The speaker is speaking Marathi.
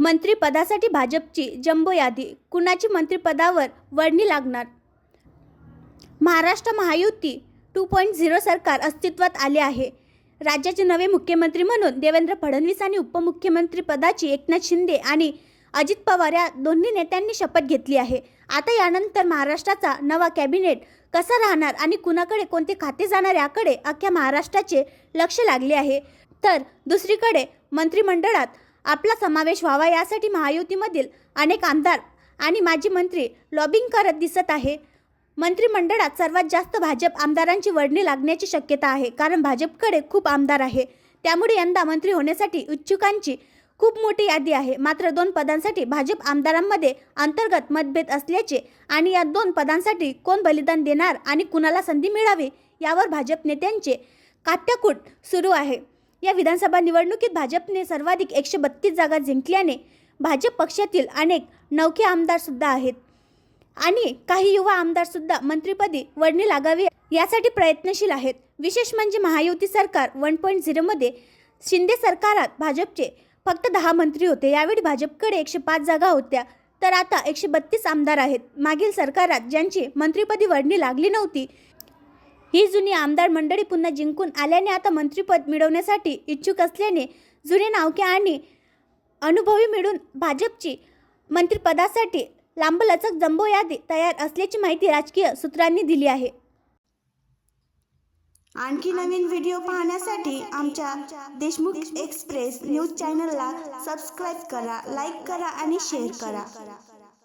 मंत्रिपदासाठी भाजपची जम्बो यादी, कुणाची मंत्रिपदावर वर्णी लागणार? महाराष्ट्र महायुती 2.0 सरकार अस्तित्वात आले आहे. राज्याचे नवे मुख्यमंत्री म्हणून देवेंद्र फडणवीस आणि उपमुख्यमंत्रीपदाची एकनाथ शिंदे आणि अजित पवार या दोन्ही नेत्यांनी शपथ घेतली आहे. आता यानंतर महाराष्ट्राचा नवा कॅबिनेट कसा राहणार आणि कुणाकडे कोणते खाते जाणार याकडे अख्ख्या महाराष्ट्राचे लक्ष लागले आहे. तर दुसरीकडे मंत्रिमंडळात आपला समावेश व्हावा यासाठी महायुतीमधील अनेक आमदार आणि माजी मंत्री लॉबिंग करत दिसत आहे. मंत्रिमंडळात सर्वात जास्त भाजप आमदारांची वर्णी लागण्याची शक्यता आहे, कारण भाजपकडे खूप आमदार आहे. त्यामुळे यंदा मंत्री होण्यासाठी इच्छुकांची खूप मोठी यादी आहे. मात्र 2 पदांसाठी भाजप आमदारांमध्ये अंतर्गत मतभेद असल्याचे आणि या 2 पदांसाठी कोण बलिदान देणार आणि कुणाला संधी मिळावी यावर भाजप नेत्यांचे कात्याकूट सुरू आहे. या विधानसभा निवडणुकीत भाजपने सर्वाधिक 132 जागा जिंकल्याने भाजप पक्षातील अनेक नवखे आमदार सुद्धा आहेत आणि काही युवा आमदार सुद्धा मंत्रिपदी वर्णी लागावी यासाठी प्रयत्नशील आहेत. विशेष म्हणजे महायुती सरकार 1.0 मध्ये शिंदे सरकारात भाजपचे फक्त 10 मंत्री होते. यावेळी भाजपकडे 105 जागा होत्या, तर आता 132 आमदार आहेत. मागील सरकारात ज्यांची मंत्रिपदी वर्णी लागली नव्हती, ही जुनी आमदार मंडळी पुन्हा जिंकून आल्याने आता मंत्रिपद मिळवण्यासाठी इच्छुक असल्याने जुने नावके आणि अनुभवी मिळून भाजपची मंत्रिपदासाठी लांबलचक जम्बो यादी तयार असल्याची माहिती राजकीय सूत्रांनी दिली आहे. आणखी नवीन व्हिडिओ पाहण्यासाठी आमच्या देशमुख एक्सप्रेस न्यूज चॅनलला सबस्क्राईब करा, लाईक करा आणि शेअर करा.